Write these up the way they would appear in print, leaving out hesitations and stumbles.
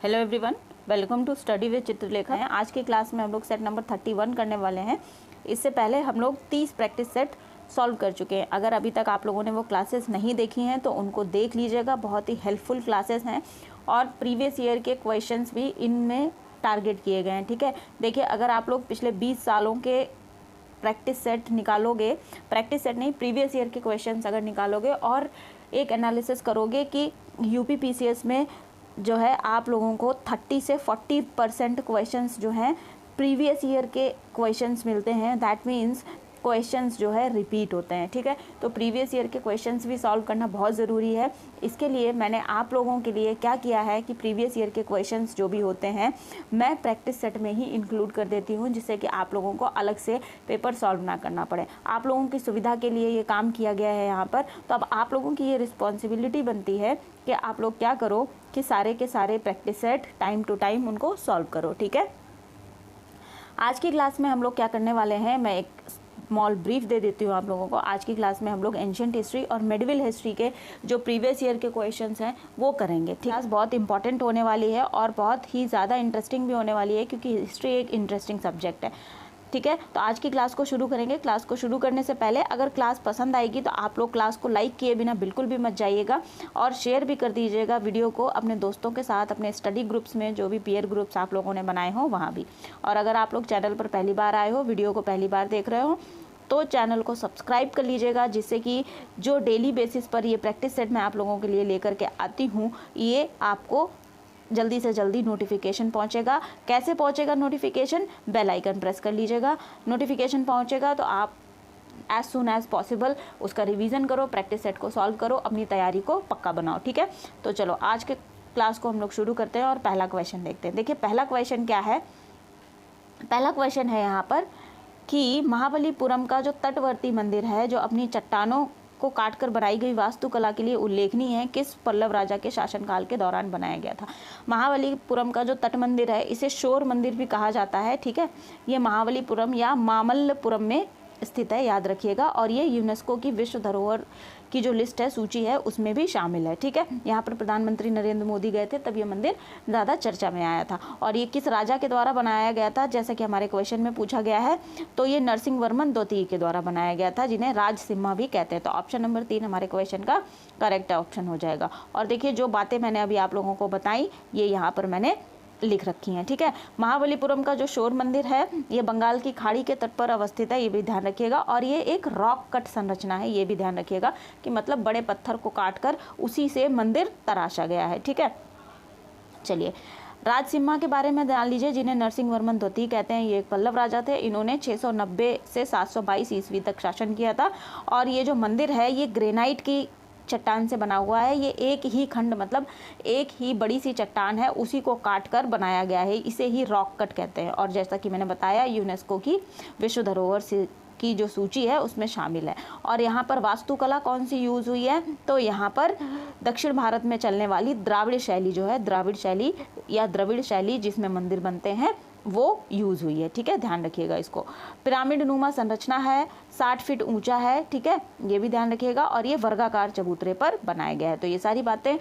Hello everyone, welcome to study with Chitralekha. आज की class में हम लोग सेट नंबर 31 करने वाले हैं। इससे पहले हम लोग 30 प्रैक्टिस सेट सॉल्व कर चुके हैं। अगर अभी तक आप लोगों ने वो क्लासेस नहीं देखी हैं तो उनको देख लीजिएगा, बहुत ही हेल्पफुल क्लासेस हैं और प्रीवियस ईयर के क्वेश्चंस भी इनमें टारगेट किए गए हैं। ठीक है, देखिए अगर आप लोग पिछले 20 सालों के प्रैक्टिस सेट निकालोगे, प्रैक्टिस सेट नहीं प्रीवियस ईयर के क्वेश्चंस अगर निकालोगे और एक एनालिसिस करोगे कि यूपी पीसीएस में जो है आप लोगों को 30 से 40% क्वेश्चंस जो हैं प्रीवियस ईयर के क्वेश्चंस मिलते हैं। दैट मीन्स क्वेश्चंस जो है रिपीट होते हैं। ठीक है, तो प्रीवियस ईयर के क्वेश्चंस भी सॉल्व करना बहुत ज़रूरी है। इसके लिए मैंने आप लोगों के लिए क्या किया है कि प्रीवियस ईयर के क्वेश्चंस जो भी होते हैं मैं प्रैक्टिस सेट में ही इंक्लूड कर देती हूँ, जिससे कि आप लोगों को अलग से पेपर सॉल्व ना करना पड़े। आप लोगों की सुविधा के लिए ये काम किया गया है यहाँ पर। तो अब आप लोगों की ये रिस्पॉन्सिबिलिटी बनती है कि आप लोग क्या करो कि सारे के सारे practice set time to time उनको सॉल्व करो। ठीक है, आज की क्लास में हम लोग क्या करने वाले हैं, मैं एक स्मॉल ब्रीफ दे देती हूँ आप लोगों को। आज की क्लास में हम लोग एंशिएंट हिस्ट्री और मिडिवल हिस्ट्री के जो प्रीवियस ईयर के क्वेश्चंस हैं वो करेंगे। क्लास बहुत इंपॉर्टेंट होने वाली है और बहुत ही ज़्यादा इंटरेस्टिंग भी होने वाली है, क्योंकि हिस्ट्री एक इंटरेस्टिंग सब्जेक्ट है। ठीक है, तो आज की क्लास को शुरू करेंगे। क्लास को शुरू करने से पहले अगर क्लास पसंद आएगी तो आप लोग क्लास को लाइक किए बिना बिल्कुल भी मत जाइएगा और शेयर भी कर दीजिएगा वीडियो को अपने दोस्तों के साथ, अपने स्टडी ग्रुप्स में, जो भी पीयर ग्रुप्स आप लोगों ने बनाए हों वहाँ भी। और अगर आप लोग चैनल पर पहली बार आए हो, वीडियो को पहली बार देख रहे हो, तो चैनल को सब्सक्राइब कर लीजिएगा, जिससे कि जो डेली बेसिस पर ये प्रैक्टिस सेट मैं आप लोगों के लिए लेकर के आती हूँ ये आपको जल्दी से जल्दी नोटिफिकेशन पहुंचेगा। कैसे पहुंचेगा नोटिफिकेशन? बेल आइकन प्रेस कर लीजिएगा, नोटिफिकेशन पहुंचेगा तो आप एज सुन एज पॉसिबल उसका रिवीजन करो, प्रैक्टिस सेट को सॉल्व करो, अपनी तैयारी को पक्का बनाओ। ठीक है, तो चलो आज के क्लास को हम लोग शुरू करते हैं और पहला क्वेश्चन देखते हैं। देखिए पहला क्वेश्चन क्या है, पहला क्वेश्चन है यहाँ पर कि महाबलीपुरम का जो तटवर्ती मंदिर है, जो अपनी चट्टानों को काटकर बनाई गई वास्तुकला के लिए उल्लेखनीय है, किस पल्लव राजा के शासनकाल के दौरान बनाया गया था? महाबलीपुरम का जो तट मंदिर है इसे शोर मंदिर भी कहा जाता है। ठीक है, ये महाबलीपुरम या मामल्लपुरम में स्थित है, याद रखिएगा। और ये यूनेस्को की विश्व धरोहर की जो लिस्ट है, सूची है, उसमें भी शामिल है। ठीक है, यहाँ पर प्रधानमंत्री नरेंद्र मोदी गए थे तब ये मंदिर ज़्यादा चर्चा में आया था। और ये किस राजा के द्वारा बनाया गया था, जैसा कि हमारे क्वेश्चन में पूछा गया है, तो ये नरसिंह वर्मन द्वितीय के द्वारा बनाया गया था, जिन्हें राजसिम्हा भी कहते हैं। तो ऑप्शन नंबर 3 हमारे क्वेश्चन का करेक्ट ऑप्शन हो जाएगा। और देखिए जो बातें मैंने अभी आप लोगों को बताई ये यहाँ पर मैंने लिख रखी हैं। ठीक है, महाबलीपुरम का जो शोर मंदिर है ये बंगाल की खाड़ी के तट पर अवस्थित है, ये भी ध्यान रखिएगा। और ये एक रॉक कट संरचना है, ये भी ध्यान रखिएगा कि मतलब बड़े पत्थर को काटकर उसी से मंदिर तराशा गया है। ठीक है, चलिए राजसिम्हा के बारे में जान लीजिए, जिन्हें नरसिंह वर्मन द्वितीय कहते हैं। ये एक पल्लव राजा थे, इन्होंने 690 से 722 ईस्वी तक शासन किया था। और ये जो मंदिर है ये ग्रेनाइट की चट्टान से बना हुआ है। ये एक ही खंड मतलब एक ही बड़ी सी चट्टान है, उसी को काट कर बनाया गया है, इसे ही रॉक कट कहते हैं। और जैसा कि मैंने बताया यूनेस्को की विश्व धरोहर की जो सूची है उसमें शामिल है। और यहाँ पर वास्तुकला कौन सी यूज़ हुई है, तो यहाँ पर दक्षिण भारत में चलने वाली द्राविड़ शैली जो है, द्राविड़ शैली या द्रविड़ शैली जिसमें मंदिर बनते हैं वो यूज़ हुई है। ठीक है, ध्यान रखिएगा इसको। पिरामिड नुमा संरचना है, 60 फीट ऊंचा है। ठीक है, ये भी ध्यान रखिएगा। और ये वर्गाकार चबूतरे पर बनाया गया है। तो ये सारी बातें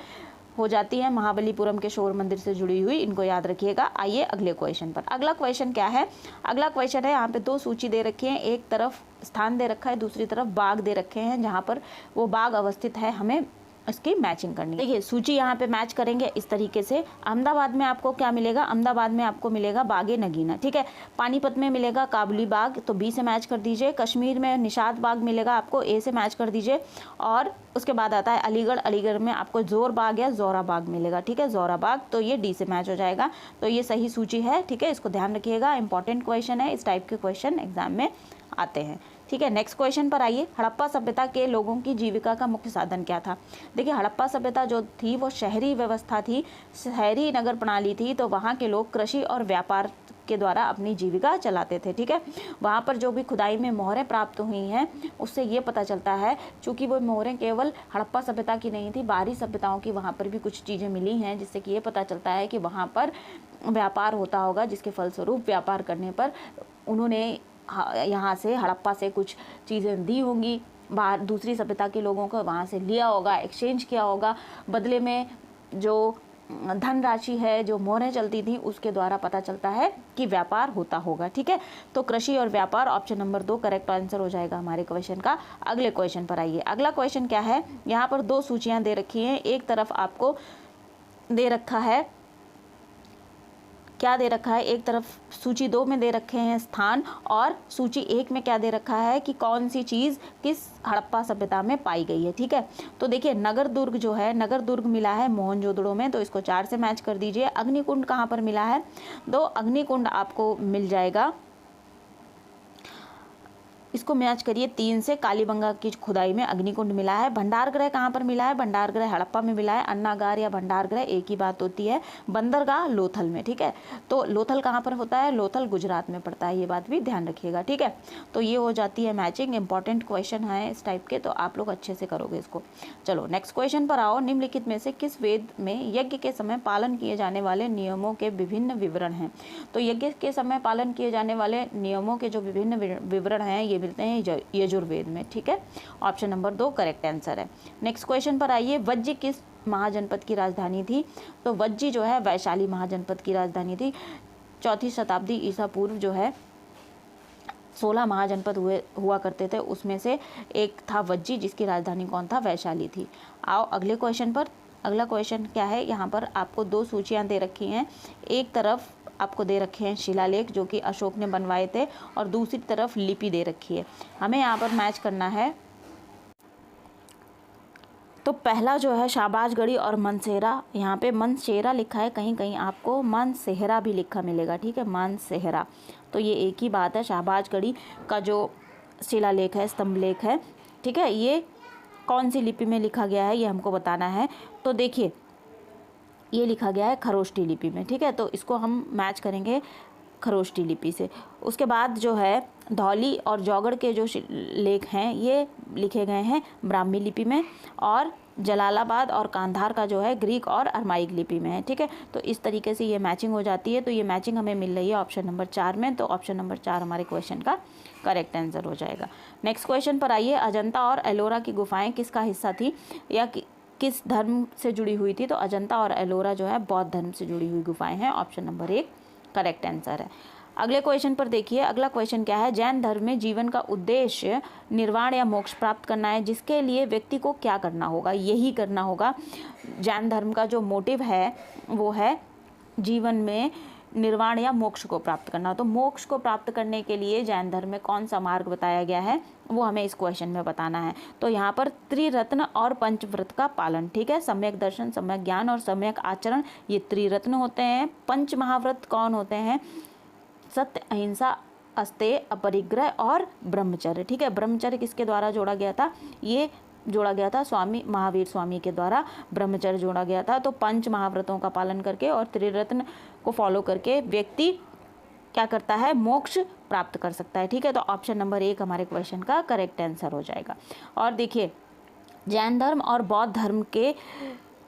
हो जाती हैं महाबलीपुरम के शोर मंदिर से जुड़ी हुई, इनको याद रखिएगा। आइए अगले क्वेश्चन पर। अगला क्वेश्चन क्या है, अगला क्वेश्चन है, यहाँ पे 2 सूची दे रखी है, एक तरफ स्थान दे रखा है, दूसरी तरफ बाग दे रखे हैं, जहाँ पर वो बाग अवस्थित है हमें इसकी मैचिंग करनी है। देखिए सूची यहाँ पे मैच करेंगे इस तरीके से। अहमदाबाद में आपको क्या मिलेगा, अहमदाबाद में आपको मिलेगा बागे नगीना। ठीक है, पानीपत में मिलेगा काबुली बाग, तो बी से मैच कर दीजिए। कश्मीर में निशात बाग मिलेगा आपको, ए से मैच कर दीजिए। और उसके बाद आता है अलीगढ़, अलीगढ़ में आपको जोर बाग या जोरा बाग मिलेगा। ठीक है, जोरा बाग, तो ये डी से मैच हो जाएगा। तो ये सही सूची है। ठीक है, इसको ध्यान रखिएगा, इंपॉर्टेंट क्वेश्चन है, इस टाइप के क्वेश्चन एग्जाम में आते हैं। ठीक है, नेक्स्ट क्वेश्चन पर आइए। हड़प्पा सभ्यता के लोगों की जीविका का मुख्य साधन क्या था? देखिए हड़प्पा सभ्यता जो थी वो शहरी व्यवस्था थी, शहरी नगर प्रणाली थी। तो वहाँ के लोग कृषि और व्यापार के द्वारा अपनी जीविका चलाते थे। ठीक है, वहाँ पर जो भी खुदाई में मोहरें प्राप्त हुई हैं उससे ये पता चलता है, चूँकि वो मोहरें केवल हड़प्पा सभ्यता की नहीं थी, बाहरी सभ्यताओं की वहाँ पर भी कुछ चीज़ें मिली हैं, जिससे कि ये पता चलता है कि वहाँ पर व्यापार होता होगा, जिसके फलस्वरूप व्यापार करने पर उन्होंने यहाँ से हड़प्पा से कुछ चीज़ें दी होंगी, बाहर दूसरी सभ्यता के लोगों को वहाँ से लिया होगा, एक्सचेंज किया होगा, बदले में जो धनराशि है, जो मोहरें चलती थी, उसके द्वारा पता चलता है कि व्यापार होता होगा। ठीक है, तो कृषि और व्यापार ऑप्शन नंबर 2 करेक्ट आंसर हो जाएगा हमारे क्वेश्चन का। अगले क्वेश्चन पर आइए। अगला क्वेश्चन क्या है, यहाँ पर 2 सूचियाँ दे रखी हैं। एक तरफ आपको दे रखा है, क्या दे रखा है, एक तरफ सूची 2 में दे रखे हैं स्थान, और सूची 1 में क्या दे रखा है कि कौन सी चीज़ किस हड़प्पा सभ्यता में पाई गई है। ठीक है, तो देखिए नगर दुर्ग जो है, नगर दुर्ग मिला है मोहनजोदड़ो में, तो इसको 4 से मैच कर दीजिए। अग्निकुंड कहाँ पर मिला है, तो अग्निकुंड आपको मिल जाएगा, इसको मैच करिए 3 से। कालीबंगा की खुदाई में अग्निकुंड मिला है। भंडार गृह कहाँ पर मिला है, भंडार गृह हड़प्पा में मिला है। अन्नागार या भंडार गृह एक ही बात होती है। बंदरगाह लोथल में। ठीक है, तो लोथल कहाँ पर होता है, लोथल गुजरात में पड़ता है, ये बात भी ध्यान रखिएगा। ठीक है, तो ये हो जाती है मैचिंग। इंपॉर्टेंट क्वेश्चन है इस टाइप के, तो आप लोग अच्छे से करोगे इसको। चलो नेक्स्ट क्वेश्चन पर आओ। निम्नलिखित में से किस वेद में यज्ञ के समय पालन किए जाने वाले नियमों के विभिन्न विवरण हैं। तो यज्ञ के समय पालन किए जाने वाले नियमों के जो विभिन्न विवरण हैं, ये मिलते हैं यजुर्वेद में। ठीक है, ऑप्शन नंबर 2 करेक्ट आंसर है। नेक्स्ट क्वेश्चन पर आइए। वज्जी किस महाजनपद की राजधानी थी, तो वज्जी जो है वैशाली महाजनपद की राजधानी थी। 4वीं शताब्दी ईसा पूर्व जो है 16 महाजनपद हुआ करते थे, उसमें से एक था वज्जी, जिसकी राजधानी कौन था, वैशाली थी। आओ अगले क्वेश्चन पर। अगला क्वेश्चन क्या है, यहाँ पर आपको 2 सूचियाँ दे रखी हैं। एक तरफ आपको दे रखे हैं शिलालेख जो कि अशोक ने बनवाए थे, और दूसरी तरफ लिपि दे रखी है। हमें यहाँ पर मैच करना है। तो पहला जो है शाहबाजगढ़ी और मनसेहरा, यहाँ पे मनसेहरा लिखा है, कहीं कहीं आपको मनसेहरा भी लिखा मिलेगा। ठीक है, मनसेहरा, तो ये एक ही बात है। शाहबाजगढ़ी का जो शिलालेख है, स्तंभलेख है, ठीक है, ये कौन सी लिपि में लिखा गया है, ये हमको बताना है। तो देखिए ये लिखा गया है खरोष्टी लिपि में। ठीक है, तो इसको हम मैच करेंगे खरोष्टी लिपि से। उसके बाद जो है धौली और जौगड़ के जो लेख हैं, ये लिखे गए हैं ब्राह्मी लिपि में, और जलालाबाद और कांधार का जो है ग्रीक और अरमाइक लिपि में है। ठीक है, तो इस तरीके से ये मैचिंग हो जाती है। तो ये मैचिंग हमें मिल रही है ऑप्शन नंबर 4 में, तो ऑप्शन नंबर 4 हमारे क्वेश्चन का करेक्ट आंसर हो जाएगा। नेक्स्ट क्वेश्चन पर आइए। अजंता और एलोरा की गुफाएं किसका हिस्सा थी या किस धर्म से जुड़ी हुई थी, तो अजंता और एलोरा जो है बौद्ध धर्म से जुड़ी हुई गुफाएं हैं। ऑप्शन नंबर 1 करेक्ट आंसर है। अगले क्वेश्चन पर देखिए। अगला क्वेश्चन क्या है, जैन धर्म में जीवन का उद्देश्य निर्वाण या मोक्ष प्राप्त करना है, जिसके लिए व्यक्ति को क्या करना होगा, यही करना होगा। जैन धर्म का जो मोटिव है वो है जीवन में निर्वाण या मोक्ष को प्राप्त करना। तो मोक्ष को प्राप्त करने के लिए जैन धर्म में कौन सा मार्ग बताया गया है, वो हमें इस क्वेश्चन में बताना है। तो यहाँ पर त्रिरत्न और पंचव्रत का पालन। ठीक है, सम्यक दर्शन, सम्यक ज्ञान और सम्यक आचरण, ये त्रिरत्न होते हैं। पंच महाव्रत कौन होते हैं, सत्य, अहिंसा, अस्तेय, अपरिग्रह और ब्रह्मचर्य। ठीक है, ब्रह्मचर्य किसके द्वारा जोड़ा गया था, ये जोड़ा गया था स्वामी महावीर स्वामी के द्वारा ब्रह्मचर्य जोड़ा गया था। तो पंच महाव्रतों का पालन करके और त्रिरत्न को फॉलो करके व्यक्ति क्या करता है, मोक्ष प्राप्त कर सकता है। ठीक है, तो ऑप्शन नंबर 1 हमारे क्वेश्चन का करेक्ट आंसर हो जाएगा। और देखिए जैन धर्म और बौद्ध धर्म के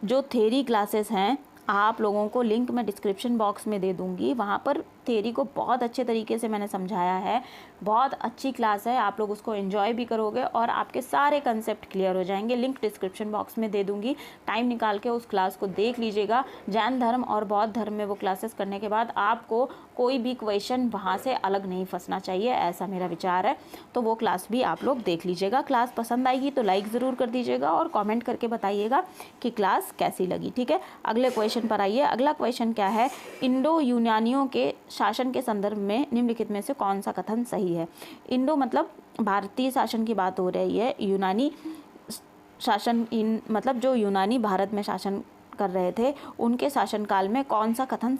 जो थ्योरी क्लासेस हैं, आप लोगों को लिंक मैं डिस्क्रिप्शन बॉक्स में दे दूंगी। वहाँ पर थ्योरी को बहुत अच्छे तरीके से मैंने समझाया है। बहुत अच्छी क्लास है, आप लोग उसको एंजॉय भी करोगे और आपके सारे कंसेप्ट क्लियर हो जाएंगे। लिंक डिस्क्रिप्शन बॉक्स में दे दूंगी, टाइम निकाल के उस क्लास को देख लीजिएगा। जैन धर्म और बौद्ध धर्म में वो क्लासेस करने के बाद आपको कोई भी क्वेश्चन वहाँ से अलग नहीं फंसना चाहिए, ऐसा मेरा विचार है। तो वो क्लास भी आप लोग देख लीजिएगा। क्लास पसंद आएगी तो लाइक ज़रूर कर दीजिएगा और कॉमेंट करके बताइएगा कि क्लास कैसी लगी। ठीक है, अगले क्वेश्चन पर आइए। अगला क्वेश्चन क्या है, इंडो यूनानियों के शासन के संदर्भ में निम्नलिखित में से कौन सा कथन सही है। इंडो मतलब भारतीय शासन की बात हो रही है, यूनानी शासन मतलब जो यूनानी भारत में शासन कर रहे थे, उनके शासनकाल में कौन सा कथन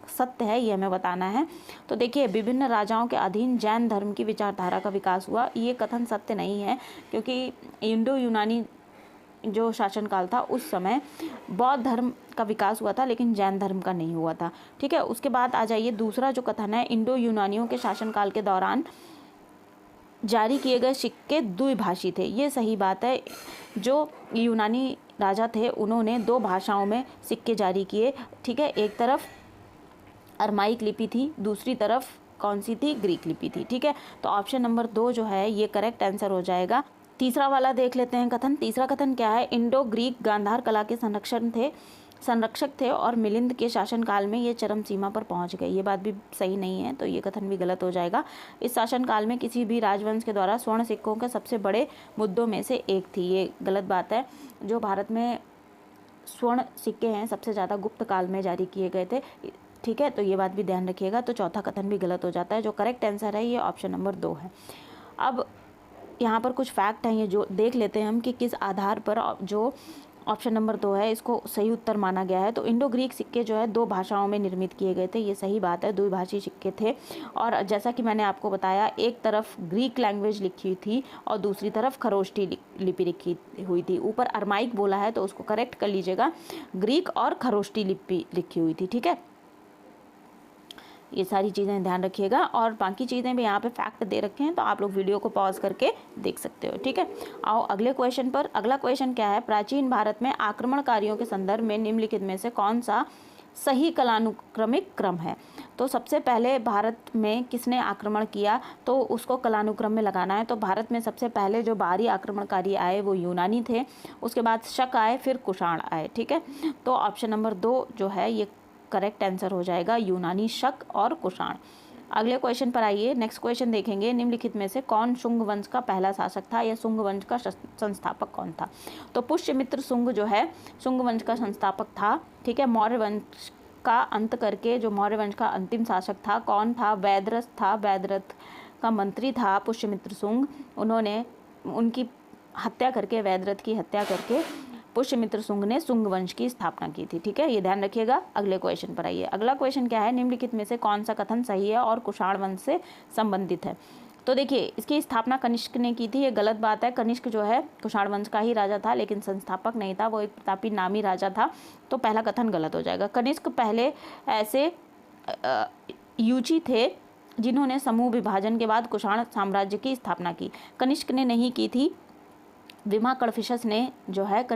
सत्य है, ये हमें बताना है। तो देखिए विभिन्न राजाओं के अधीन जैन धर्म की विचारधारा का विकास हुआ, ये कथन सत्य नहीं है, क्योंकि इंडो यूनानी जो शासनकाल था उस समय बौद्ध धर्म का विकास हुआ था, लेकिन जैन धर्म का नहीं हुआ था। ठीक है, उसके बाद आ जाइए दूसरा जो कथन है, इंडो यूनानियों के शासनकाल के दौरान जारी किए गए सिक्के द्विभाषी थे। ये सही बात है, जो यूनानी राजा थे उन्होंने 2 भाषाओं में सिक्के जारी किए। ठीक है, एक तरफ अरमाइक लिपि थी, दूसरी तरफ कौन सी थी, ग्रीक लिपि थी। ठीक है, तो ऑप्शन नंबर 2 जो है ये करेक्ट आंसर हो जाएगा। तीसरा वाला देख लेते हैं कथन। तीसरा कथन क्या है, इंडो ग्रीक गांधार कला के संरक्षक संरक्षक थे और मिलिंद के शासनकाल में ये चरम सीमा पर पहुंच गए। ये बात भी सही नहीं है, तो ये कथन भी गलत हो जाएगा। इस शासनकाल में किसी भी राजवंश के द्वारा स्वर्ण सिक्कों के सबसे बड़े मुद्दों में से एक थी। ये गलत बात है। जो भारत में स्वर्ण सिक्के हैं सबसे ज़्यादा गुप्त काल में जारी किए गए थे, ठीक है, तो ये बात भी ध्यान रखिएगा। तो चौथा कथन भी गलत हो जाता है। जो करेक्ट आंसर है ये ऑप्शन नंबर 2 है। अब यहाँ पर कुछ फैक्ट हैं, ये जो देख लेते हैं हम कि किस आधार पर जो ऑप्शन नंबर 2 है इसको सही उत्तर माना गया है। तो इंडो ग्रीक सिक्के जो है 2 भाषाओं में निर्मित किए गए थे, ये सही बात है, द्विभाषी सिक्के थे। और जैसा कि मैंने आपको बताया, एक तरफ ग्रीक लैंग्वेज लिखी हुई थी और दूसरी तरफ खरोष्टी लिपि लिखी हुई थी। ऊपर अरमाइक बोला है तो उसको करेक्ट कर लीजिएगा, ग्रीक और खरोष्टी लिपि लिखी हुई थी, ठीक है। ये सारी चीज़ें ध्यान रखिएगा और बाकी चीज़ें भी यहाँ पे फैक्ट दे रखे हैं, तो आप लोग वीडियो को पॉज करके देख सकते हो, ठीक है। आओ अगले क्वेश्चन पर। अगला क्वेश्चन क्या है, प्राचीन भारत में आक्रमणकारियों के संदर्भ में निम्नलिखित में से कौन सा सही कालानुक्रमिक क्रम है। तो सबसे पहले भारत में किसने आक्रमण किया, तो उसको कालानुक्रम में लगाना है। तो भारत में सबसे पहले जो बाहरी आक्रमणकारी आए वो यूनानी थे, उसके बाद शक आए, फिर कुषाण आए, ठीक है। तो ऑप्शन नंबर 2 जो है ये करेक्ट आंसर हो जाएगा, यूनानी, शक और कुषाण। अगले क्वेश्चन पर आइए। नेक्स्ट क्वेश्चन देखेंगे, निम्नलिखित में से कौन शुंग वंश का पहला शासक था या शुंग वंश का संस्थापक कौन था। तो पुष्यमित्र शुंग जो है शुंग वंश का संस्थापक था, ठीक है। मौर्य वंश का अंत करके जो मौर्य वंश का अंतिम शासक था कौन था, वैदरथ था। वैदरथ का मंत्री था पुष्यमित्र शुंग। उन्होंने उनकी हत्या करके, वैदरथ की हत्या करके पुष्यमित्र शुंग ने शुंग वंश की स्थापना की थी, ठीक है, ये ध्यान रखिएगा। अगले क्वेश्चन पर आइए। अगला क्वेश्चन क्या है, निम्नलिखित में से कौन सा कथन सही है और कुषाण वंश से संबंधित है। तो देखिए, इसकी स्थापना कनिष्क ने की थी, ये गलत बात है। कनिष्क जो है कुषाण वंश का ही राजा था, लेकिन संस्थापक नहीं था, वो एक प्रतापी नामी राजा था, तो पहला कथन गलत हो जाएगा। कनिष्क पहले ऐसे युची थे जिन्होंने समूह विभाजन के बाद कुषाण साम्राज्य की स्थापना की। कनिष्क ने नहीं की थी, विमा कड़फिशस ने जो है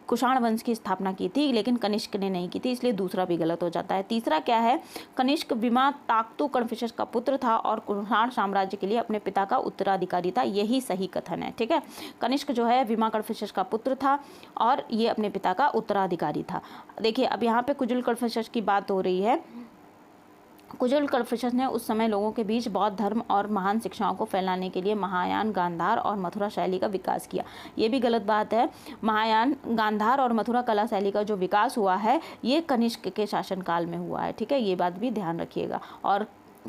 कुषाण वंश की स्थापना की थी, लेकिन कनिष्क ने नहीं की थी, इसलिए दूसरा भी गलत हो जाता है। तीसरा क्या है, कनिष्क विमा ताक्तु कड़फिशस का पुत्र था और कुषाण साम्राज्य के लिए अपने पिता का उत्तराधिकारी था, यही सही कथन है, ठीक है। कनिष्क जो है विमा कड़फिशस का पुत्र था और ये अपने पिता का उत्तराधिकारी था। देखिए, अब यहाँ पे कुजुल कड़फिशस की बात हो रही है। कुजुल कड़फिशस ने उस समय लोगों के बीच बौद्ध धर्म और महान शिक्षाओं को फैलाने के लिए महायान, गांधार और मथुरा शैली का विकास किया। ये भी गलत बात है। महायान, गांधार और मथुरा कला शैली का जो विकास हुआ है ये कनिष्क के शासनकाल में हुआ है, ठीक है, ये बात भी ध्यान रखिएगा। और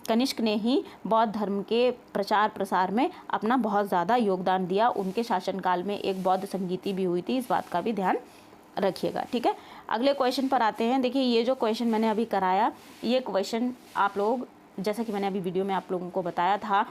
कनिष्क ने ही बौद्ध धर्म के प्रचार प्रसार में अपना बहुत ज़्यादा योगदान दिया। उनके शासनकाल में एक बौद्ध संगीति भी हुई थी, इस बात का भी ध्यान रखिएगा, ठीक है। अगले क्वेश्चन पर आते हैं। देखिए, ये जो क्वेश्चन मैंने अभी कराया, ये क्वेश्चन आप लोग, जैसा कि मैंने अभी वीडियो में आप लोगों को बताया था,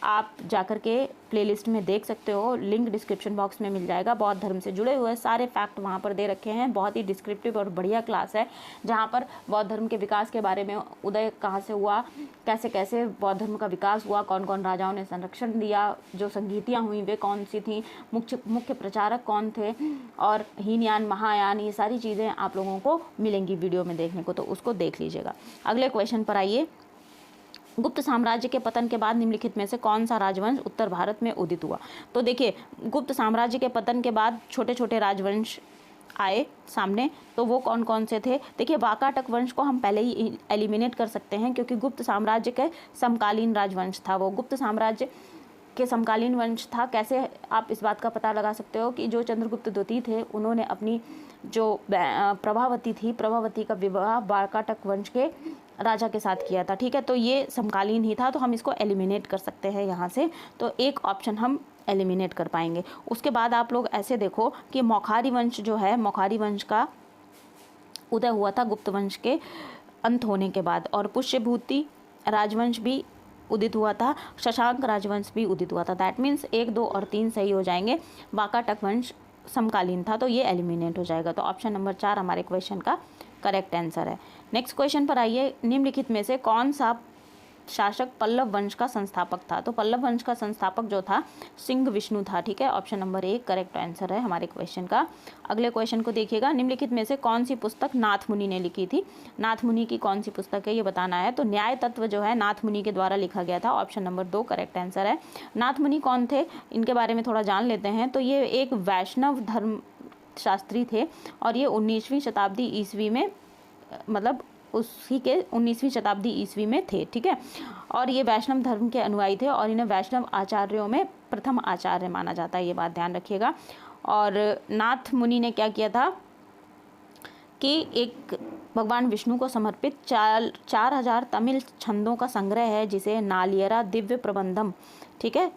आप जाकर के प्लेलिस्ट में देख सकते हो, लिंक डिस्क्रिप्शन बॉक्स में मिल जाएगा। बौद्ध धर्म से जुड़े हुए सारे फैक्ट वहाँ पर दे रखे हैं। बहुत ही डिस्क्रिप्टिव और बढ़िया क्लास है, जहाँ पर बौद्ध धर्म के विकास के बारे में, उदय कहाँ से हुआ, कैसे कैसे बौद्ध धर्म का विकास हुआ, कौन कौन राजाओं ने संरक्षण दिया, जो संगीतियाँ हुई वे कौन सी थी, मुख्य प्रचारक कौन थे, और हीनयान, महायान, ये सारी चीज़ें आप लोगों को मिलेंगी वीडियो में देखने को, तो उसको देख लीजिएगा। अगले क्वेश्चन पर आइए। गुप्त साम्राज्य के पतन के बाद निम्नलिखित में से कौन सा राजवंश उत्तर भारत में उदित हुआ। तो देखिए, गुप्त साम्राज्य के पतन के बाद छोटे छोटे राजवंश आए सामने, तो वो कौन कौन से थे। देखिए, वाकाटक वंश को हम पहले ही एलिमिनेट कर सकते हैं, क्योंकि गुप्त साम्राज्य के समकालीन राजवंश था वो। गुप्त साम्राज्य के समकालीन वंश था। कैसे आप इस बात का पता लगा सकते हो कि जो चंद्रगुप्त द्वितीय थे, उन्होंने अपनी जो प्रभावती थी, प्रभावती का विवाह वाकाटक वंश के राजा के साथ किया था, ठीक है। तो ये समकालीन ही था, तो हम इसको एलिमिनेट कर सकते हैं यहाँ से, तो एक ऑप्शन हम एलिमिनेट कर पाएंगे। उसके बाद आप लोग ऐसे देखो कि मौखारी वंश जो है, मौखारी वंश का उदय हुआ था गुप्त वंश के अंत होने के बाद, और पुष्यभूति राजवंश भी उदित हुआ था, शशांक राजवंश भी उदित हुआ था। दैट मीन्स 1, 2 और 3 सही हो जाएंगे। वाकाटक वंश समकालीन था, तो ये एलिमिनेट हो जाएगा। तो ऑप्शन नंबर 4 हमारे क्वेश्चन का करेक्ट आंसर है। नेक्स्ट क्वेश्चन पर आइए। निम्नलिखित में से कौन सा शासक पल्लव वंश का संस्थापक था। तो पल्लव वंश का संस्थापक जो था सिंह विष्णु था, ठीक है। ऑप्शन नंबर 1 करेक्ट आंसर है हमारे क्वेश्चन का। अगले क्वेश्चन को देखिएगा। निम्नलिखित में से कौन सी पुस्तक नाथ मुनि ने लिखी थी। नाथ मुनि की कौन सी पुस्तक है ये बताना है। तो न्याय तत्व जो है नाथ मुनि के द्वारा लिखा गया था। ऑप्शन नंबर 2 करेक्ट आंसर है। नाथ मुनि कौन थे, इनके बारे में थोड़ा जान लेते हैं। तो ये एक वैष्णव धर्म शास्त्री थे और ये 19वीं शताब्दी ईस्वी में, मतलब उसी के 19वीं शताब्दी ईस्वी में थे, ठीक है। और ये वैष्णव धर्म के अनुयायी थे और इन्हें वैष्णव आचार्यों में प्रथम आचार्य माना जाता है, ये बात ध्यान रखिएगा। और नाथ मुनि ने क्या किया था कि एक भगवान विष्णु को समर्पित 4000 तमिल छंदों का संग्रह है जिसे नालियरा दिव्य प्रबंधम, ठीक है,